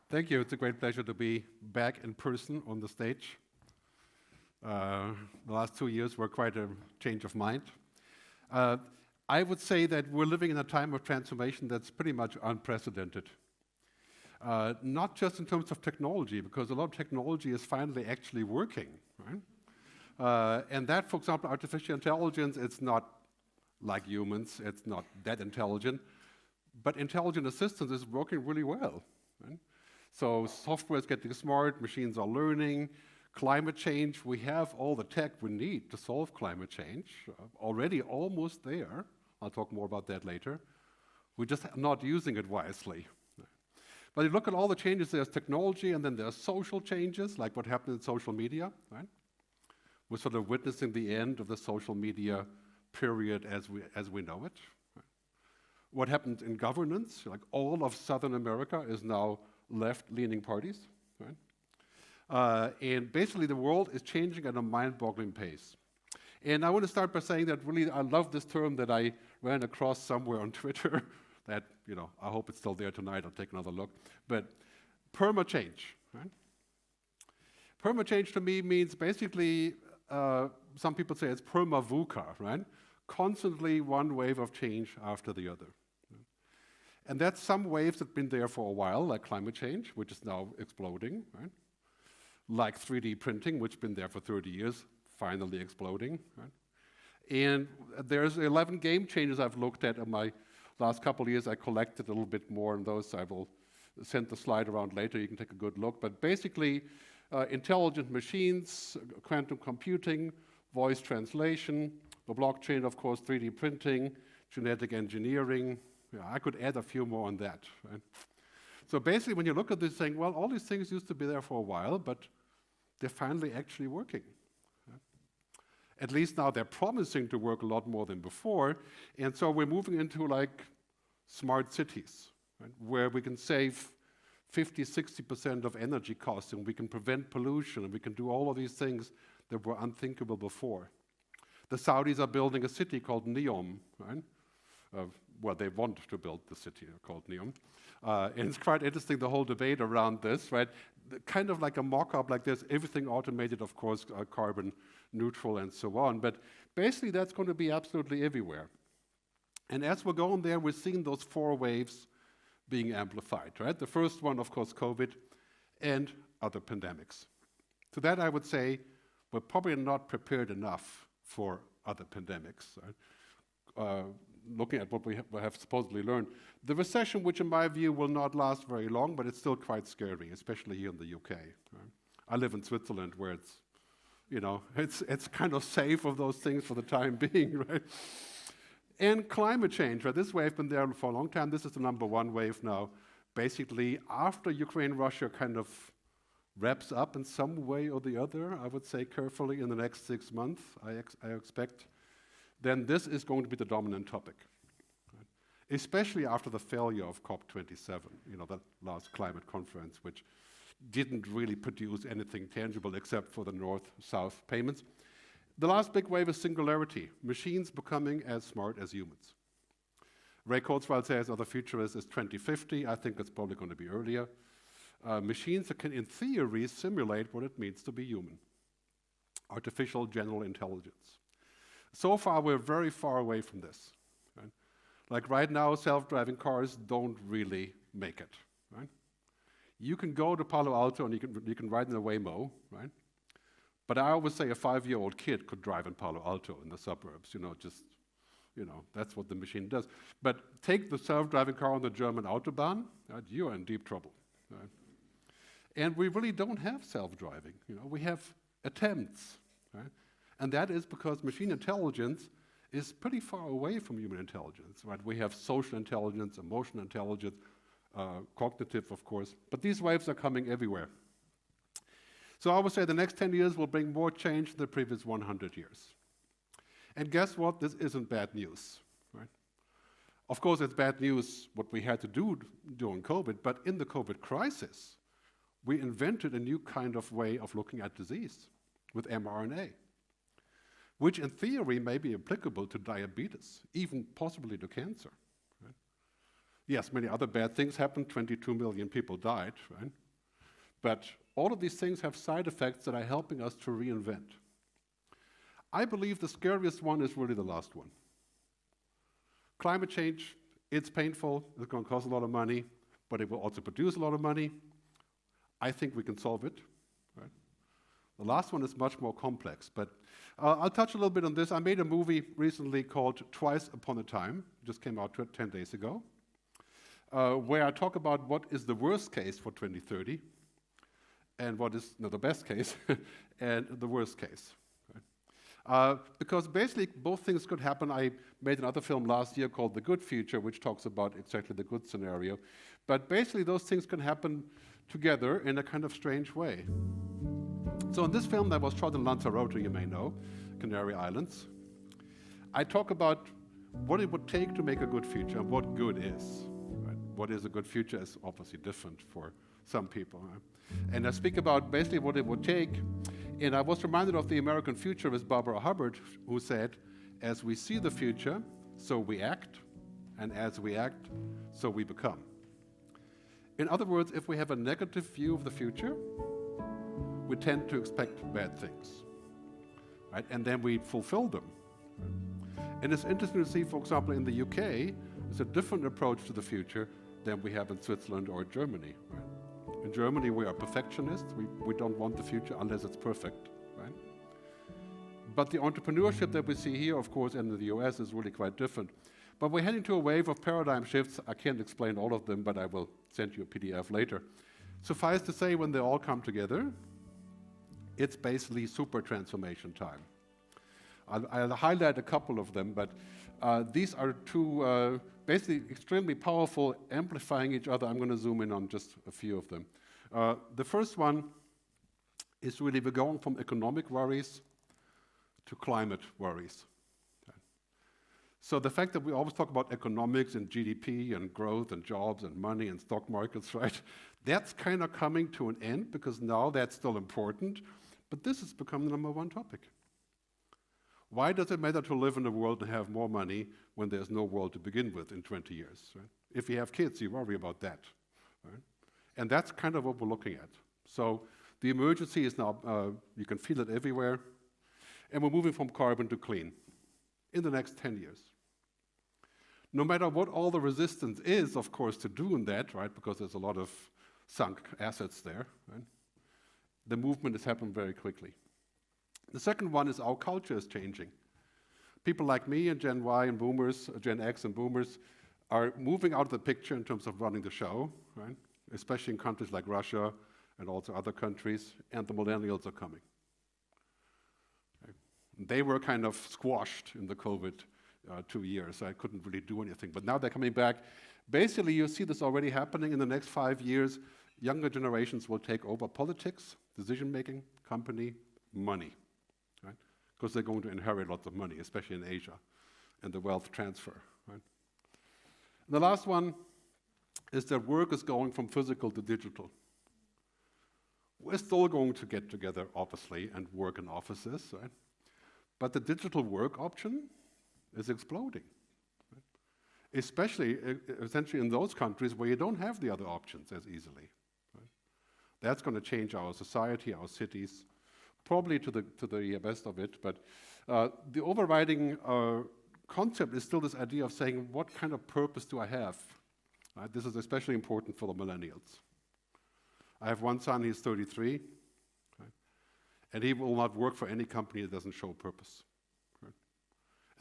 Thank you. It's a great pleasure to be back in person on the stage. The last 2 years were quite a change of mind. I would say that we're living in a time of transformation that's pretty much unprecedented. Not just in terms of technology, because a lot of technology is finally actually working, right? And that, for example, artificial intelligence, it's not like humans, it's not that intelligent, but intelligent assistance is working really well, right? So software is getting smart, machines are learning. Climate change, we have all the tech we need to solve climate change. Already almost there. I'll talk more about that later. We're just not using it wisely. But you look at all the changes, there's technology, and then there's social changes, like what happened in social media, right? We're sort of witnessing the end of the social media period as we know it. Right? What happened in governance, like all of Southern America is now left-leaning parties, right? And basically the world is changing at a mind-boggling pace. And I want to start by saying that really I love this term that I ran across somewhere on Twitter that, I hope it's still there tonight, I'll take another look. But Permachange, right? Permachange to me means basically, some people say it's VUCA, right? Constantly one wave of change after the other. And that's some waves that have been there for a while, like climate change, which is now exploding, right? Like 3D printing, which has been there for 30 years, finally exploding, right? And there's 11 game changers I've looked at in my last couple of years. I collected a little bit more on those. I will send the slide around later. You can take a good look. But basically, intelligent machines, quantum computing, voice translation, the blockchain, of course, 3D printing, genetic engineering. Yeah, I could add a few more on that, right? So basically, when you look at this thing, well, all these things used to be there for a while, but they're finally actually working. Right? At least now they're promising to work a lot more than before, and so we're moving into like smart cities, right? Where we can save 50, 60% of energy costs, and we can prevent pollution, and we can do all of these things that were unthinkable before. The Saudis are building a city called Neom, right? Well, they want to build the city called Neom. And it's quite interesting, the whole debate around this, right? Kind of like a mock-up like this, everything automated, of course, carbon neutral and so on. But basically, that's going to be absolutely everywhere. And as we're going there, we're seeing those 4 waves being amplified, right? The first one, of course, COVID and other pandemics. To that, I would say we're probably not prepared enough for other pandemics, right? Looking at what we have supposedly learned. The recession, which in my view will not last very long, but it's still quite scary, especially here in the UK. Right? I live in Switzerland where it's, it's kind of safe of those things for the time being, right? And climate change, right? This wave has been there for a long time. This is the #1 wave now. Basically, after Ukraine-Russia kind of wraps up in some way or the other, I would say carefully in the next 6 months, I expect, then this is going to be the dominant topic, right? Especially after the failure of COP27, that last climate conference, which didn't really produce anything tangible except for the North-South payments. The last big wave is singularity, machines becoming as smart as humans. Ray Kurzweil says, the futurist is 2050. I think it's probably going to be earlier. Machines that can, in theory, simulate what it means to be human. Artificial general intelligence. So far, we're very far away from this. Right? Like right now, self-driving cars don't really make it. Right? You can go to Palo Alto and you can ride in a Waymo, right? But I always say a 5-year-old kid could drive in Palo Alto in the suburbs. That's what the machine does. But take the self-driving car on the German Autobahn, right? You are in deep trouble. Right? And we really don't have self-driving. We have attempts, right? And that is because machine intelligence is pretty far away from human intelligence, right? We have social intelligence, emotional intelligence, cognitive, of course, but these waves are coming everywhere. So I would say the next 10 years will bring more change than the previous 100 years. And guess what? This isn't bad news, right? Of course, it's bad news what we had to do during COVID, but in the COVID crisis, we invented a new kind of way of looking at disease with mRNA, which in theory may be applicable to diabetes, even possibly to cancer. Right? Yes, many other bad things happened. 22 million people died, right? But all of these things have side effects that are helping us to reinvent. I believe the scariest one is really the last one. Climate change, it's painful, it's going to cost a lot of money, but it will also produce a lot of money. I think we can solve it, right? The last one is much more complex, but I'll touch a little bit on this. I made a movie recently called Twice Upon a Time, just came out 10 days ago, where I talk about what is the worst case for 2030, and what is the best case, and the worst case. Because basically both things could happen. I made another film last year called The Good Future, which talks about exactly the good scenario. But basically those things can happen together in a kind of strange way. So in this film that was shot in Lanzarote, you may know, Canary Islands, I talk about what it would take to make a good future and what good is. Right? What is a good future is obviously different for some people. Right? And I speak about basically what it would take. And I was reminded of the American futurist Barbara Hubbard, who said, as we see the future, so we act, and as we act, so we become. In other words, if we have a negative view of the future, we tend to expect bad things, right? And then we fulfill them. Right? And it's interesting to see, for example, in the UK, there's a different approach to the future than we have in Switzerland or Germany. Right? In Germany, we are perfectionists. We don't want the future unless it's perfect, right? But the entrepreneurship that we see here, of course, in the US is really quite different. But we're heading to a wave of paradigm shifts. I can't explain all of them, but I will send you a PDF later. Suffice to say, when they all come together, it's basically super transformation time. I'll highlight a couple of them, but these are two basically extremely powerful, amplifying each other. I'm going to zoom in on just a few of them. The first one is really we're going from economic worries to climate worries. Okay. So the fact that we always talk about economics and GDP and growth and jobs and money and stock markets, right? That's kind of coming to an end because now that's still important, but this has become the number one topic. Why does it matter to live in a world and have more money when there's no world to begin with in 20 years? Right? If you have kids, you worry about that. Right? And that's kind of what we're looking at. So the emergency is now, you can feel it everywhere, and we're moving from carbon to clean in the next 10 years. No matter what all the resistance is, of course, to doing that, right, because there's a lot of sunk assets there, right? The movement has happened very quickly. The second one is our culture is changing. People like me and Gen Y and boomers, Gen X and boomers, are moving out of the picture in terms of running the show, right? Especially in countries like Russia and also other countries, and the millennials are coming. Okay. They were kind of squashed in the COVID 2 years. I couldn't really do anything, but now they're coming back. Basically, you see this already happening in the next 5 years. Younger generations will take over politics, decision-making, company, money. Because they're going to inherit lots of money, especially in Asia, and the wealth transfer. Right? And the last one is that work is going from physical to digital. We're still going to get together, obviously, and work in offices, right? But the digital work option is exploding, right? Especially, essentially, in those countries where you don't have the other options as easily. Right? That's going to change our society, our cities, probably to the best of it, but the overriding concept is still this idea of saying, what kind of purpose do I have? Right? This is especially important for the millennials. I have one son, he's 33, right? And he will not work for any company that doesn't show purpose. Right?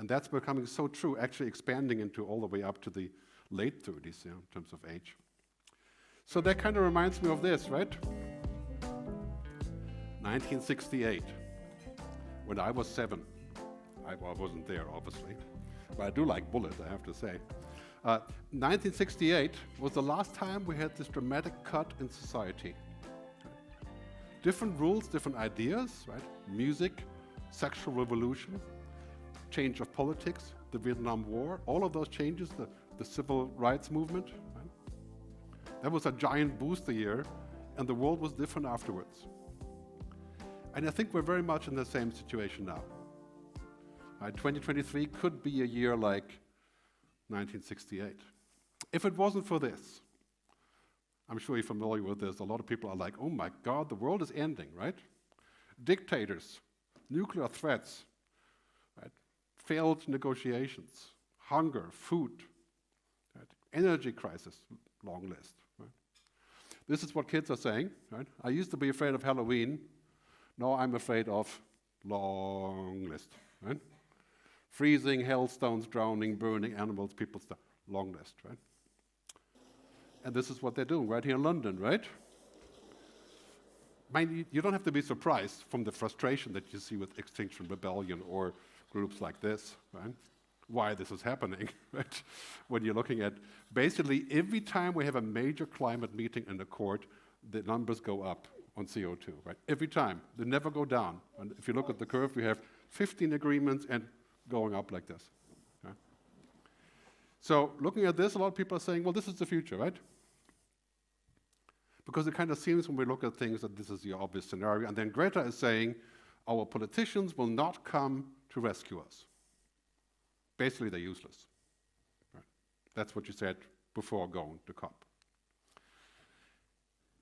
And that's becoming so true, actually expanding into all the way up to the late 30s, yeah, in terms of age. So that kind of reminds me of this, right? 1968, when I was 7. I wasn't there, obviously, but I do like bullets, I have to say. 1968 was the last time we had this dramatic cut in society. Different rules, different ideas, right? Music, sexual revolution, change of politics, the Vietnam War, all of those changes, the civil rights movement. Right? That was a giant booster year, and the world was different afterwards. And I think we're very much in the same situation now. 2023 could be a year like 1968. If it wasn't for this, I'm sure you're familiar with this, a lot of people are like, oh my God, the world is ending, right? Dictators, nuclear threats, right? Failed negotiations, hunger, food, right? Energy crisis, long list. Right? This is what kids are saying. Right? I used to be afraid of Halloween. Now I'm afraid of long list. Right? Freezing, hailstones, drowning, burning animals, people stuff. Long list, right? And this is what they're doing right here in London, right? Mind you don't have to be surprised from the frustration that you see with Extinction Rebellion or groups like this, right? Why this is happening, right? When you're looking at, basically every time we have a major climate meeting in the court, the numbers go up on CO2, right? Every time, they never go down. And if you look at the curve, we have 15 agreements and going up like this. Okay? So looking at this, a lot of people are saying, well, this is the future, right? Because it kind of seems when we look at things that this is the obvious scenario. And then Greta is saying, our politicians will not come to rescue us. Basically, they're useless. Right? That's what you said before going to COP.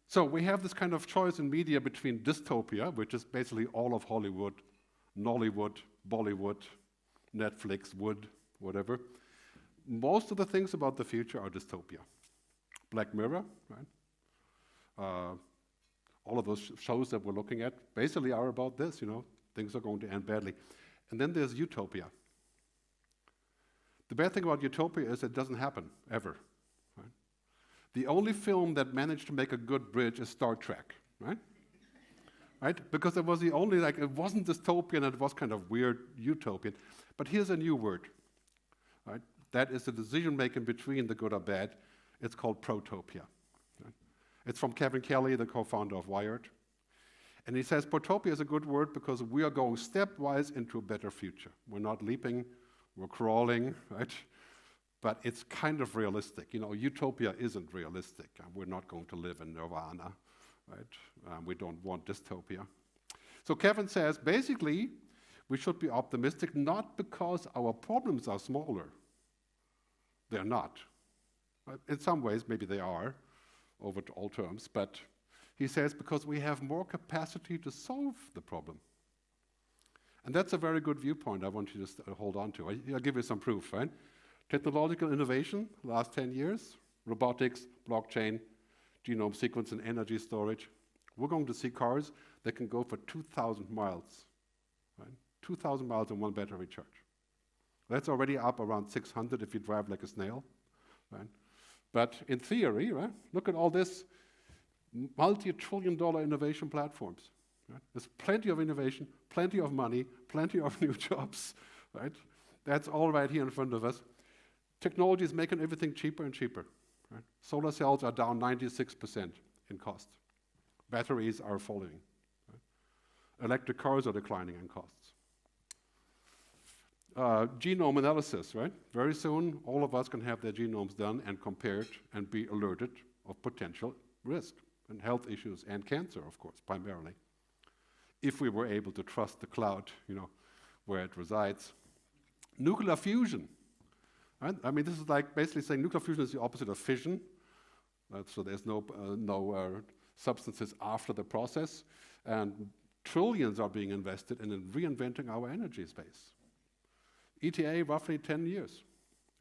So we have this kind of choice in media between dystopia, which is basically all of Hollywood, Nollywood, Bollywood, Netflix, Wood, whatever. Most of the things about the future are dystopia. Black Mirror, right? All of those shows that we're looking at basically are about this, things are going to end badly. And then there's utopia. The bad thing about utopia is it doesn't happen, ever. Right? The only film that managed to make a good bridge is Star Trek, right? Right? Because it was the only, it wasn't dystopian, it was kind of weird utopian. But here's a new word, right? That is the decision making between the good or bad. It's called protopia. It's from Kevin Kelly, the co-founder of Wired. And he says, protopia is a good word because we are going stepwise into a better future. We're not leaping, we're crawling, right? But it's kind of realistic. Utopia isn't realistic. We're not going to live in nirvana, right? We don't want dystopia. So Kevin says, basically, we should be optimistic not because our problems are smaller. They're not. Right? In some ways, maybe they are, over to all terms, but he says because we have more capacity to solve the problem. And that's a very good viewpoint I want you to hold on to. I'll give you some proof, right? Technological innovation, last 10 years, robotics, blockchain, genome sequence and energy storage. We're going to see cars that can go for 2,000 miles, right? 2,000 miles in one battery charge. That's already up around 600 if you drive like a snail, right? But in theory, right, look at all this multi-trillion-dollar innovation platforms. Right? There's plenty of innovation, plenty of money, plenty of new jobs. Right? That's all right here in front of us. Technology is making everything cheaper and cheaper. Right? Solar cells are down 96% in cost. Batteries are falling. Right? Electric cars are declining in costs. Genome analysis, right? Very soon, all of us can have their genomes done and compared and be alerted of potential risk and health issues and cancer, of course, primarily. If we were able to trust the cloud, where it resides. Nuclear fusion, right? I mean, this is like basically saying nuclear fusion is the opposite of fission. So there's no substances after the process. And trillions are being invested in reinventing our energy space. ETA, roughly 10 years.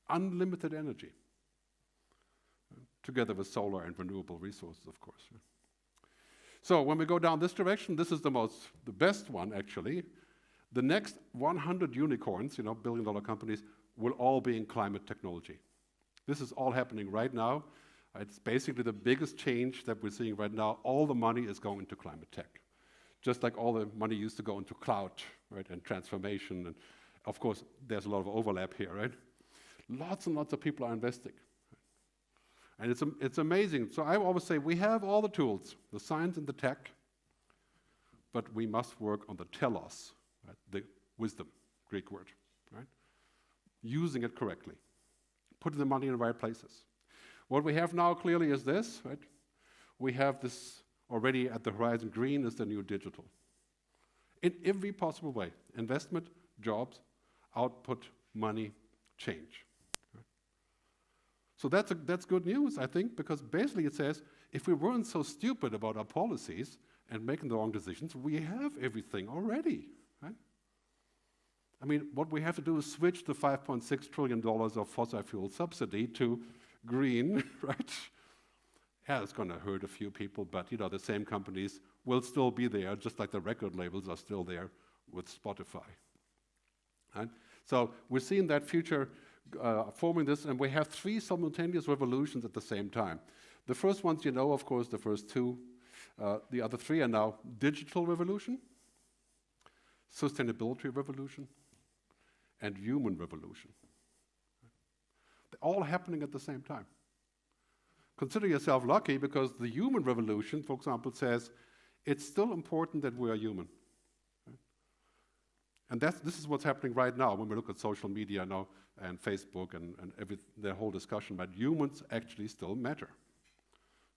Unlimited energy. Together with solar and renewable resources, of course. So when we go down this direction, this is the best one, actually. The next 100 unicorns, billion-dollar companies, will all be in climate technology. This is all happening right now. It's basically the biggest change that we're seeing right now. All the money is going into climate tech. Just like all the money used to go into cloud, right, and transformation. And of course, there's a lot of overlap here, right? Lots and lots of people are investing. And it's amazing. So I always say we have all the tools, the science and the tech, but we must work on the TELOS, right? The wisdom, Greek word, right? Using it correctly, putting the money in the right places. What we have now clearly is this, right? We have this already at the horizon. Green is the new digital. In every possible way, investment, jobs, output, money, change. Right? So that's good news, I think, because basically it says, if we weren't so stupid about our policies and making the wrong decisions, we have everything already, right? I mean, what we have to do is switch the $5.6 trillion of fossil fuel subsidy to green, right? Yeah, it's going to hurt a few people, but you know, the same companies will still be there, just like the record labels are still there with Spotify. Right? So we're seeing that future forming this, and we have 3 simultaneous revolutions at the same time. The first ones, you know, of course, the first 2. The other 3 are now digital revolution, sustainability revolution, and human revolution. They're all happening at the same time. Consider yourself lucky, because the human revolution, for example, says it's still important that we are human. Right? And this is what's happening right now when we look at social media now and Facebook and the whole discussion about humans actually still matter.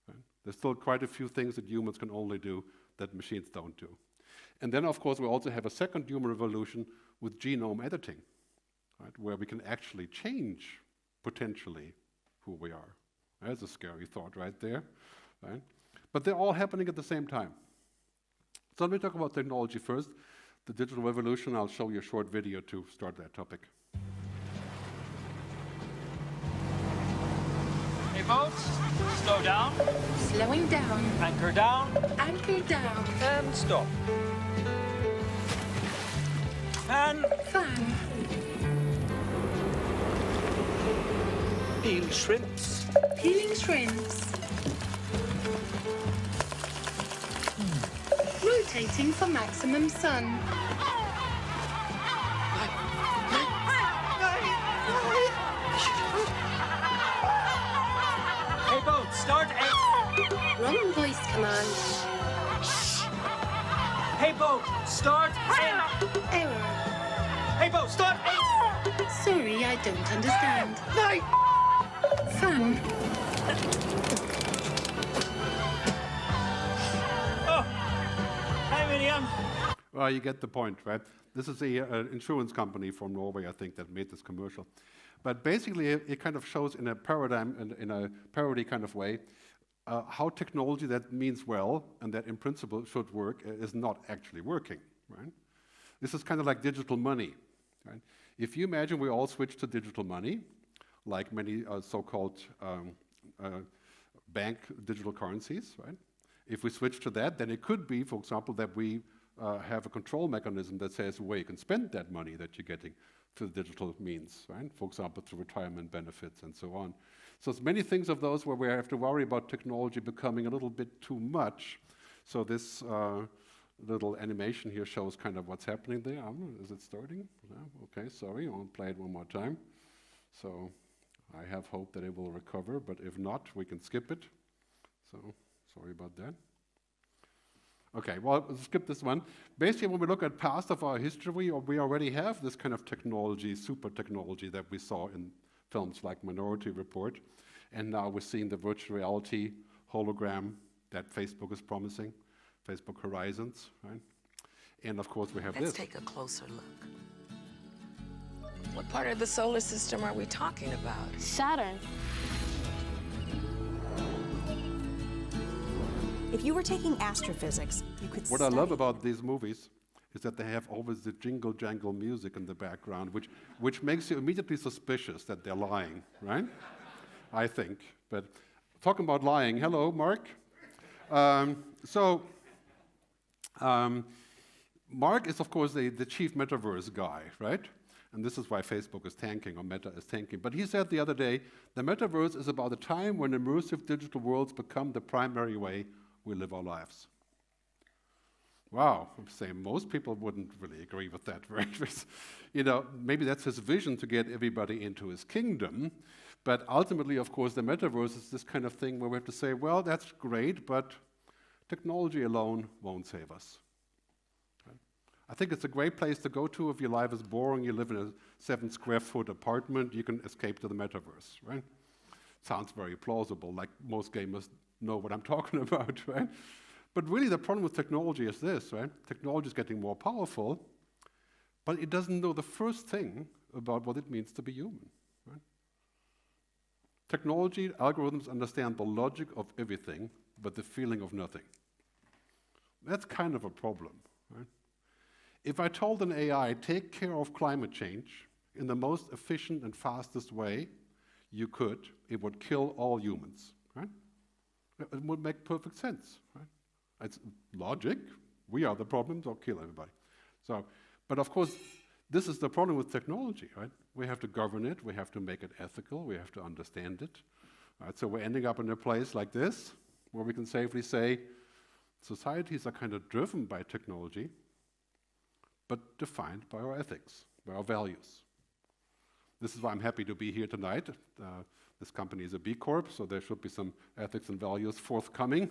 Right? There's still quite a few things that humans can only do that machines don't do. And then, of course, we also have a second human revolution with genome editing, right, where we can actually change, potentially, who we are. That's a scary thought right there. Right? But they're all happening at the same time. So let me talk about technology first. The digital revolution, I'll show you a short video to start that topic. Hey boats, slow down. Slowing down. Anchor down. Anchor down. And stop. And Fan. peel shrimps. Peeling shrimps. Rotating for maximum sun. Hey boat, start a... Wrong voice command. Hey boat, start a... Error. Hey boat, start a... Sorry, I don't understand. No! Fun. Oh! Hi, Miriam. Well, you get the point, right? This is an insurance company from Norway, I think, that made this commercial. But basically, it kind of shows in a paradigm, in a parody kind of way, how technology that means well and that in principle should work is not actually working, right? This is kind of like digital money, right? If you imagine we all switch to digital money, like many so-called bank digital currencies, right? If we switch to that, then it could be, for example, that we have a control mechanism that says, well, you can spend that money that you're getting through digital means, right? For example, through retirement benefits and so on. So it's many things of those where we have to worry about technology becoming a little bit too much. So this little animation here shows kind of what's happening there. Is it starting? No? Okay, sorry, I'll play it one more time. So I have hope that it will recover, but if not, we can skip it. So sorry about that. Okay, well, let's skip this one. Basically, when we look at past of our history, we already have this kind of technology, super technology that we saw in films like Minority Report. And now we're seeing the virtual reality hologram that Facebook is promising, Facebook Horizons, right? And of course, we have this. Let's take a closer look. What part of the solar system are we talking about? Saturn. If you were taking astrophysics, you could What I love about these movies is that they have always the jingle-jangle music in the background, which makes you immediately suspicious that they're lying, right? I think. But talking about lying, hello, Mark. Mark is, of course, the chief metaverse guy, right? And this is why Facebook is tanking, or Meta is tanking. But he said the other day, the metaverse is about a time when immersive digital worlds become the primary way we live our lives. Wow, I'm saying most people wouldn't really agree with that, right? You know, maybe that's his vision to get everybody into his kingdom. But ultimately, of course, the metaverse is this kind of thing where we have to say, well, that's great, but technology alone won't save us. I think it's a great place to go to if your life is boring, you live in a 7-square-foot apartment, you can escape to the metaverse, right? Sounds very plausible, like most gamers know what I'm talking about, right? But really the problem with technology is this, right? Technology is getting more powerful, but it doesn't know the first thing about what it means to be human, right? Technology, algorithms understand the logic of everything, but the feeling of nothing. That's kind of a problem, right? If I told an AI, take care of climate change in the most efficient and fastest way you could, it would kill all humans, right? It would make perfect sense, right? It's logic. We are the problem, so kill everybody. So, but of course, this is the problem with technology, right? We have to govern it, we have to make it ethical, we have to understand it. Right? So we're ending up in a place like this, where we can safely say, societies are kind of driven by technology, but defined by our ethics, by our values. This is why I'm happy to be here tonight. This company is a B Corp, so there should be some ethics and values forthcoming,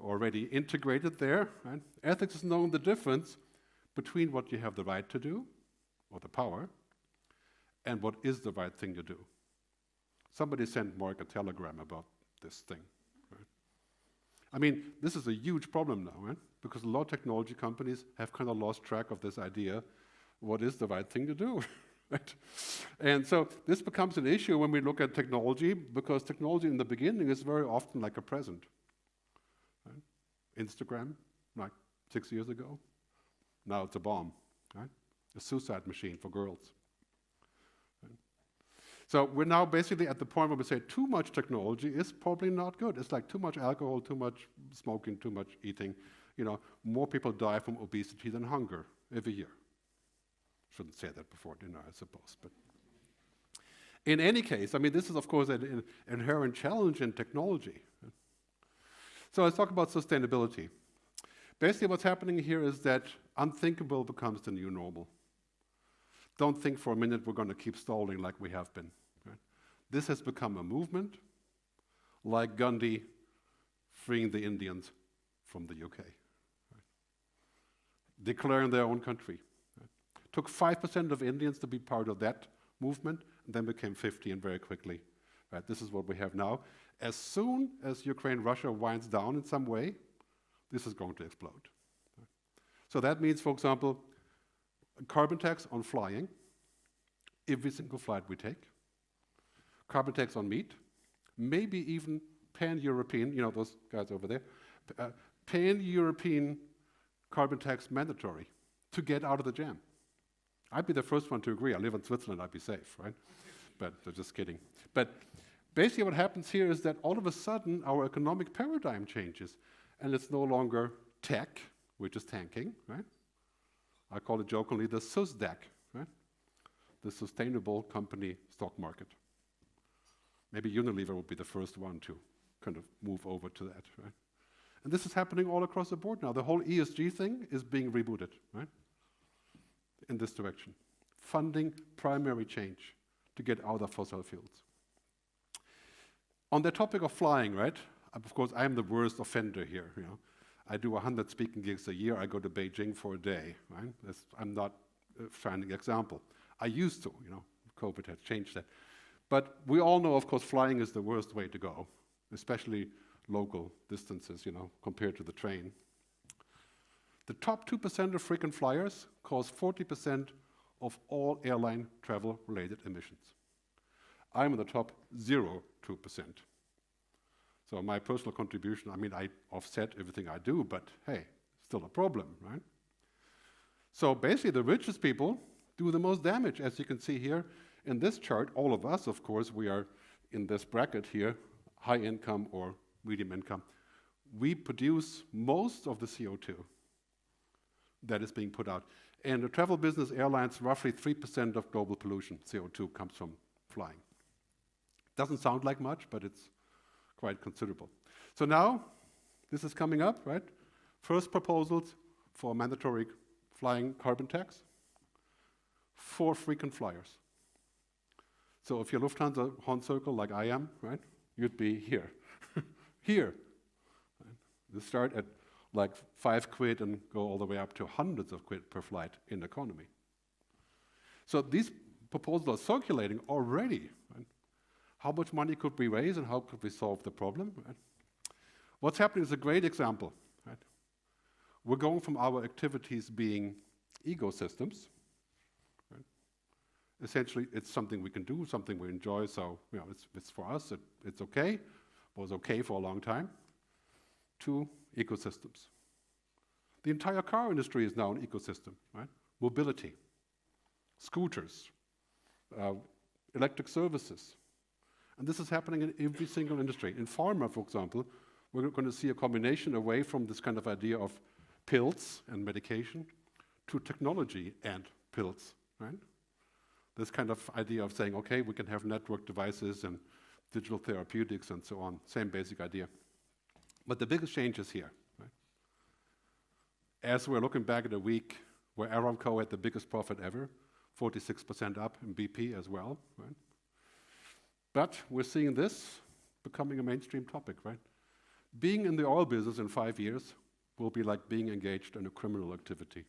already integrated there. Right? Ethics is knowing the difference between what you have the right to do, or the power, and what is the right thing to do. Somebody sent Mark a telegram about this thing. Right? I mean, this is a huge problem now, right? Because a lot of technology companies have kind of lost track of this idea, what is the right thing to do? Right? And so this becomes an issue when we look at technology, because technology in the beginning is very often like a present. Right? Instagram, like 6 years ago, now it's a bomb, right? A suicide machine for girls. Right? So we're now basically at the point where we say too much technology is probably not good. It's like too much alcohol, too much smoking, too much eating. You know, more people die from obesity than hunger every year. Shouldn't say that before dinner, I suppose. But in any case, I mean, this is, of course, an inherent challenge in technology. Right? So let's talk about sustainability. Basically, what's happening here is that unthinkable becomes the new normal. Don't think for a minute we're going to keep stalling like we have been. Right? This has become a movement, like Gandhi freeing the Indians from the UK. Right? Declaring their own country. Right? Took 5% of Indians to be part of that movement, and then became 50, and very quickly. Right? This is what we have now. As soon as Ukraine-Russia winds down in some way, this is going to explode. Right? So that means, for example, a carbon tax on flying, every single flight we take, carbon tax on meat, maybe even pan-European, you know, those guys over there, pan-European carbon tax mandatory to get out of the jam. I'd be the first one to agree. I live in Switzerland, I'd be safe, right? But just kidding. But basically what happens here is that all of a sudden our economic paradigm changes, and it's no longer tech, which is tanking, right? I call it jokingly the SUSDAC, right? The Sustainable Company Stock Market. Maybe Unilever would be the first one to kind of move over to that, right? And this is happening all across the board now. The whole ESG thing is being rebooted, right? In this direction. Funding primary change to get out of fossil fuels. On the topic of flying, right? Of course, I am the worst offender here, you know. I do 100 speaking gigs a year. I go to Beijing for a day, right? I'm not a shining example. I used to, you know, COVID has changed that. But we all know, of course, flying is the worst way to go, especially local distances, you know, compared to the train. The top 2% of frequent flyers cause 40% of all airline travel-related emissions. I'm in the top 0.2%. So my personal contribution, I mean, I offset everything I do, but hey, still a problem, right? So basically, the richest people do the most damage, as you can see here in this chart. All of us, of course, we are in this bracket here, high income or medium income. We produce most of the CO2 that is being put out. And the travel business, airlines, roughly 3% of global pollution, CO2, comes from flying. Doesn't sound like much, but it's quite considerable. So now, this is coming up, right? First proposals for mandatory flying carbon tax for frequent flyers. So if you're Lufthansa Horn Circle like I am, right, you'd be here. Here. Right? You start at like 5 quid and go all the way up to hundreds of quid per flight in economy. So these proposals are circulating already. Right? How much money could we raise and how could we solve the problem? Right? What's happening is a great example. Right? We're going from our activities being ecosystems, right? Essentially, it's something we can do, something we enjoy, so it's for us, it's okay, was okay for a long time. 2, ecosystems. The entire car industry is now an ecosystem, right? Mobility, scooters, electric services. And this is happening in every single industry. In pharma, for example, we're going to see a combination away from this kind of idea of pills and medication to technology and pills, right? This kind of idea of saying, okay, we can have network devices and digital therapeutics and so on. Same basic idea. But the biggest change is here, right? As we're looking back at a week where Aramco had the biggest profit ever, 46% up in BP as well, right? But we're seeing this becoming a mainstream topic, right? Being in the oil business in 5 years will be like being engaged in a criminal activity.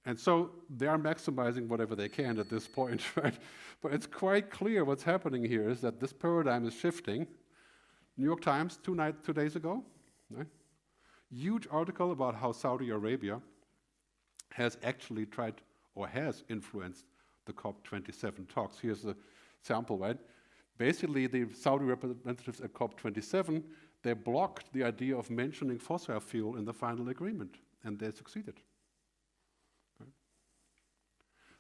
And so they are maximizing whatever they can at this point, right? But it's quite clear what's happening here is that this paradigm is shifting. New York Times, 2 days ago, right? Huge article about how Saudi Arabia has actually tried or has influenced the COP27 talks. Here's a sample, right? Basically, the Saudi representatives at COP27, they blocked the idea of mentioning fossil fuel in the final agreement, and they succeeded. Right?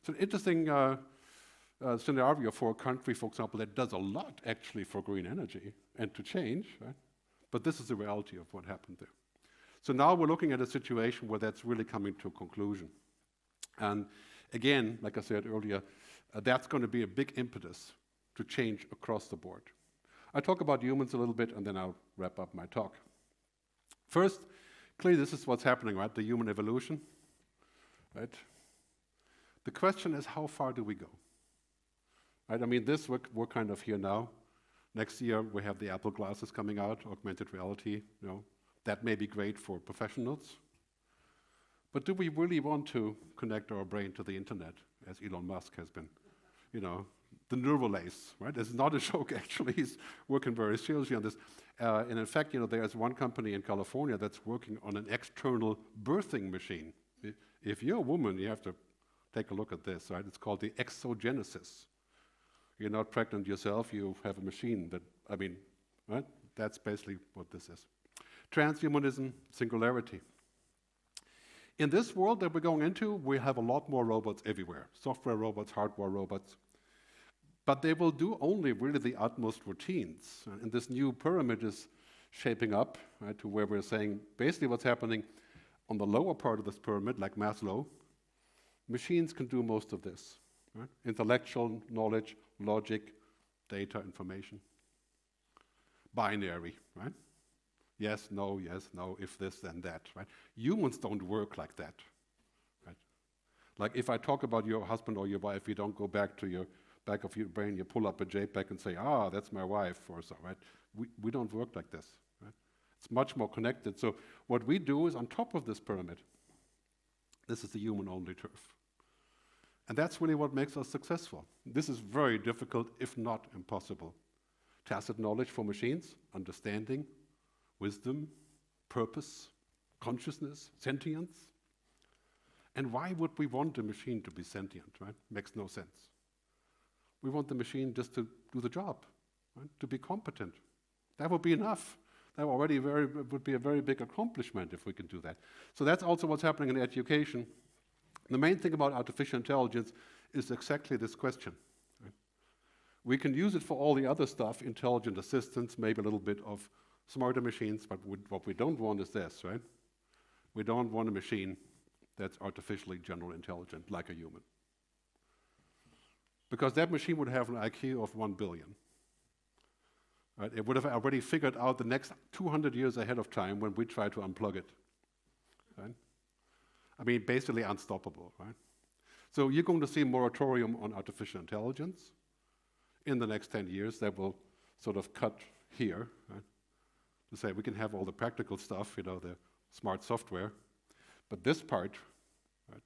So an interesting scenario for a country, for example, that does a lot actually for green energy and to change, right? But this is the reality of what happened there. So now we're looking at a situation where that's really coming to a conclusion. And again, like I said earlier, that's going to be a big impetus to change across the board. I'll talk about humans a little bit, and then I'll wrap up my talk. First, clearly this is what's happening, right? The human evolution, right? The question is, how far do we go? Right? I mean, we're kind of here now. Next year, we have the Apple glasses coming out, augmented reality, that may be great for professionals. But do we really want to connect our brain to the internet, as Elon Musk has been? The neural lace, right? It's not a joke, actually. He's working very seriously on this. And in fact, there's one company in California that's working on an external birthing machine. If you're a woman, you have to take a look at this, right? It's called the exogenesis. You're not pregnant yourself, you have a machine right? That's basically what this is. Transhumanism, singularity. In this world that we're going into, we have a lot more robots everywhere. Software robots, hardware robots. But they will do only really the utmost routines. And this new pyramid is shaping up, right, to where we're saying basically what's happening on the lower part of this pyramid, like Maslow, machines can do most of this. Right? Intellectual knowledge, logic, data, information. Binary, right? Yes, no, if this, then that, right? Humans don't work like that, right? Like if I talk about your husband or your wife, you don't go back to your back of your brain, you pull up a JPEG and say, that's my wife, or so, right? We don't work like this, right? It's much more connected. So what we do is on top of this pyramid, this is the human-only turf. And that's really what makes us successful. This is very difficult, if not impossible. Tacit knowledge for machines, understanding, wisdom, purpose, consciousness, sentience. And why would we want a machine to be sentient, right? Makes no sense. We want the machine just to do the job, right? To be competent. That would be enough. That already would be a very big accomplishment if we can do that. So that's also what's happening in education. The main thing about artificial intelligence is exactly this question. Right? We can use it for all the other stuff, intelligent assistance, maybe a little bit of smarter machines, but what we don't want is this, right? We don't want a machine that's artificially general intelligent, like a human. Because that machine would have an IQ of 1 billion. Right? It would have already figured out the next 200 years ahead of time when we try to unplug it. Right? I mean, basically unstoppable, right? So you're going to see a moratorium on artificial intelligence in the next 10 years that will sort of cut here, right? To say we can have all the practical stuff, the smart software, but this part, right?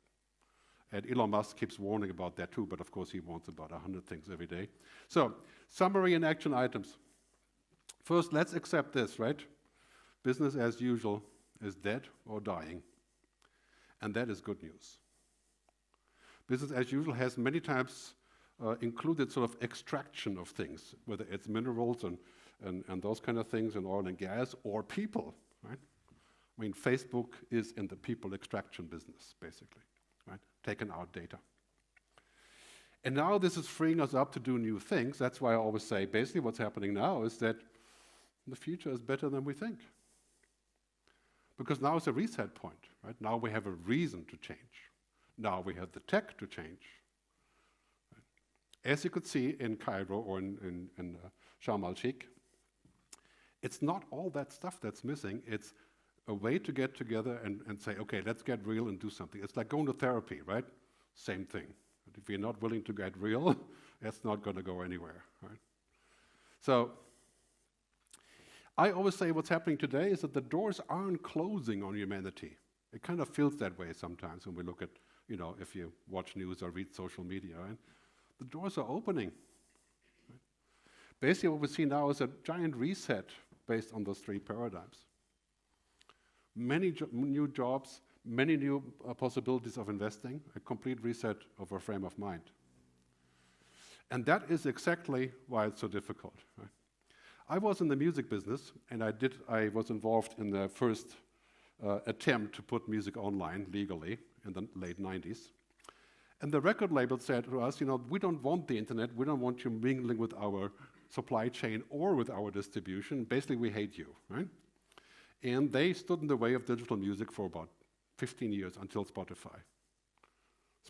And Elon Musk keeps warning about that too, but of course he warns about 100 things every day. So, summary and action items. First, let's accept this, right? Business as usual is dead or dying. And that is good news. Business as usual has many times included sort of extraction of things, whether it's minerals and those kind of things, and oil and gas, or people, right? I mean, Facebook is in the people extraction business, basically, right? Taking out data. And now this is freeing us up to do new things. That's why I always say, basically what's happening now is that the future is better than we think. Because now it's a reset point, right? Now we have a reason to change. Now we have the tech to change. As you could see in Cairo or in Sharm el-Sheikh, it's not all that stuff that's missing. It's a way to get together and say, okay, let's get real and do something. It's like going to therapy, right? Same thing. But if you're not willing to get real, that's not going to go anywhere, right? So I always say what's happening today is that the doors aren't closing on humanity. It kind of feels that way sometimes when we look at, you know, if you watch news or read social media, right? The doors are opening. Right? Basically what we see now is a giant reset based on those three paradigms. Many new jobs, many new possibilities of investing, a complete reset of our frame of mind. And that is exactly why it's so difficult. Right? I was in the music business, and I was involved in the first attempt to put music online legally in the late 90s. And the record label said to us, you know, we don't want the internet, we don't want you mingling with our supply chain or with our distribution. Basically, we hate you, right? And they stood in the way of digital music for about 15 years until Spotify.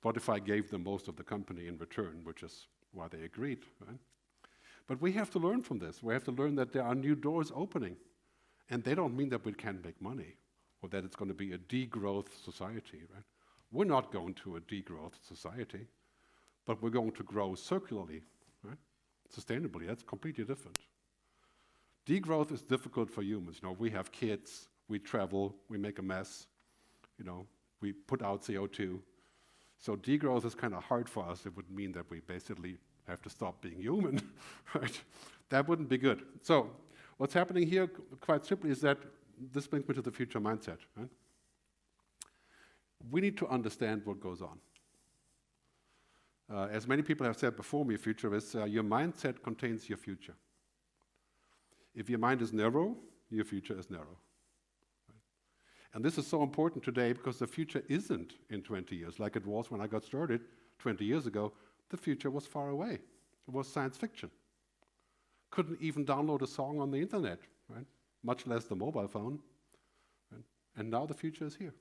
Spotify gave them most of the company in return, which is why they agreed, right? But we have to learn from this. We have to learn that there are new doors opening. And they don't mean that we can't make money or that it's going to be a degrowth society, right? We're not going to a degrowth society, but we're going to grow circularly, right? Sustainably. That's completely different. Degrowth is difficult for humans. You know, we have kids, we travel, we make a mess, you know, we put out CO2. So degrowth is kind of hard for us. It would mean that we basically have to stop being human, right? That wouldn't be good. So what's happening here, quite simply, is that this brings me to the future mindset, right? We need to understand what goes on. As many people have said before me, futurists, your mindset contains your future. If your mind is narrow, your future is narrow. Right? And this is so important today because the future isn't in 20 years like it was when I got started 20 years ago. The future was far away. It was science fiction. Couldn't even download a song on the internet, right? Much less the mobile phone. Right? And now the future is here.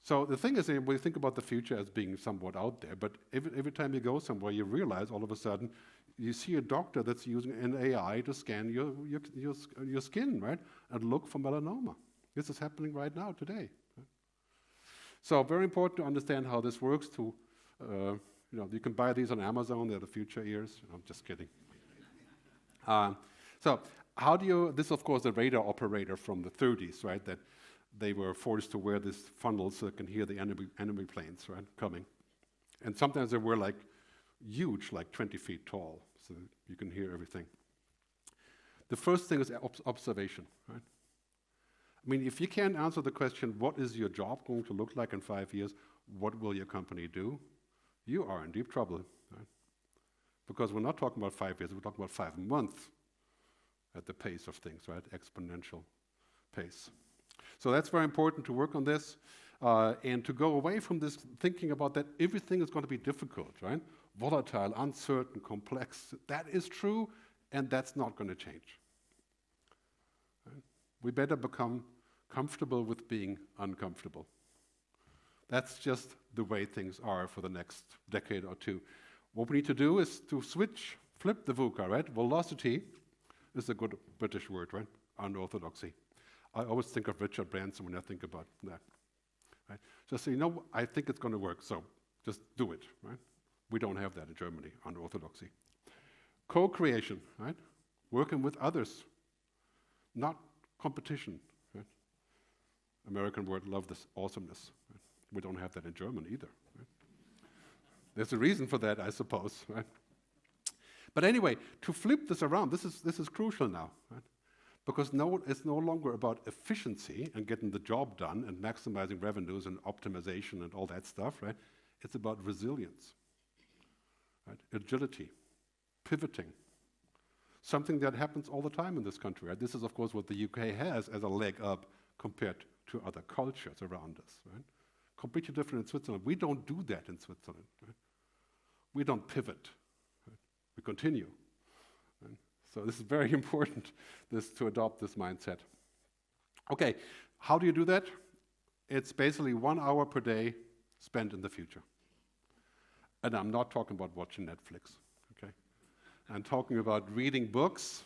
So the thing is, we think about the future as being somewhat out there, but every time you go somewhere, you realize all of a sudden, you see a doctor that's using an AI to scan your skin, right? And look for melanoma. This is happening right now, today. Right? So very important to understand how this works. You know, you can buy these on Amazon, they're the future ears. I'm just kidding. So how do you, this is of course the radar operator from the 30s, right? That they were forced to wear these funnels so they can hear the enemy planes, right, coming. And sometimes they were like huge, like 20 feet tall, so you can hear everything. The first thing is observation, right? I mean, if you can't answer the question, what is your job going to look like in 5 years? What will your company do? You are in deep trouble, right? Because we're not talking about 5 years, we're talking about 5 months at the pace of things, right? Exponential pace. So that's very important to work on this and to go away from this thinking about that everything is going to be difficult, right? Volatile, uncertain, complex. That is true, and that's not going to change. Right? We better become comfortable with being uncomfortable. That's just the way things are for the next decade or two. What we need to do is to flip the VUCA, right? Velocity is a good British word, right? Unorthodoxy. I always think of Richard Branson when I think about that. Right? Just say, you know, I think it's going to work, so just do it. Right? We don't have that in Germany, unorthodoxy. Co-creation, right? Working with others, not competition. Right? American word, love this awesomeness. Right? We don't have that in German either. Right? There's a reason for that, I suppose. Right? But anyway, to flip this around, this is crucial now. Right? Because it's no longer about efficiency and getting the job done and maximizing revenues and optimization and all that stuff, right? It's about resilience, right? Agility, pivoting. Something that happens all the time in this country, right? This is, of course, what the UK has as a leg up compared to other cultures around us, right? Completely different in Switzerland. We don't do that in Switzerland, right? We don't pivot, right? We continue. Right? So this is very important, to adopt this mindset. Okay, how do you do that? It's basically 1 hour per day spent in the future. And I'm not talking about watching Netflix, okay? I'm talking about reading books,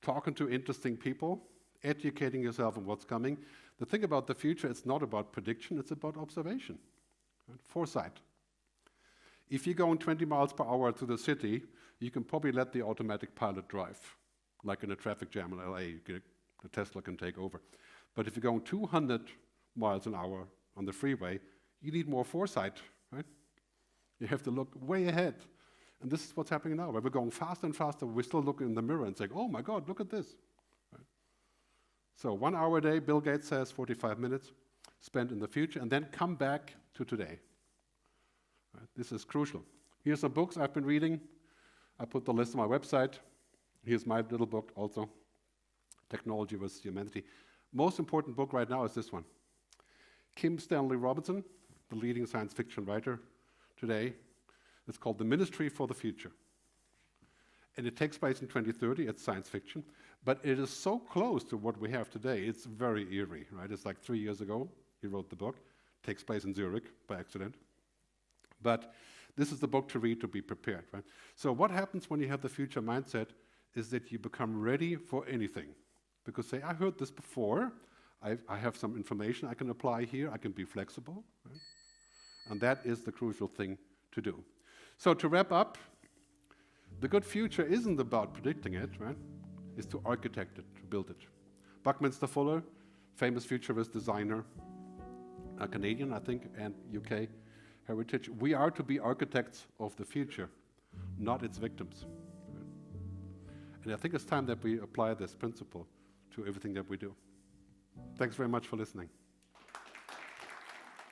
talking to interesting people, educating yourself on what's coming. The thing about the future, it's not about prediction, it's about observation, right? Foresight. If you're going 20 miles per hour to the city, you can probably let the automatic pilot drive. Like in a traffic jam in LA, the Tesla can take over. But if you're going 200 miles an hour on the freeway, you need more foresight, right? You have to look way ahead. And this is what's happening now. We're going faster and faster. We're still looking in the mirror and saying, oh my God, look at this. Right? So 1 hour a day, Bill Gates says 45 minutes spent in the future, and then come back to today. Right? This is crucial. Here's some books I've been reading. I put the list on my website. Here's my little book also, Technology vs. Humanity. Most important book right now is this one. Kim Stanley Robinson, the leading science fiction writer today. It's called The Ministry for the Future. And it takes place in 2030, it's science fiction, but it is so close to what we have today, it's very eerie, right? It's like 3 years ago, he wrote the book. It takes place in Zurich by accident. But this is the book to read to be prepared, right? So what happens when you have the future mindset is that you become ready for anything. Because say, I heard this before, I have some information I can apply here, I can be flexible, right? And that is the crucial thing to do. So to wrap up, the good future isn't about predicting it, right? It's to architect it, to build it. Buckminster Fuller, famous futurist designer, a Canadian, I think, and UK heritage. We are to be architects of the future, not its victims. Right? And I think it's time that we apply this principle to everything that we do. Thanks very much for listening.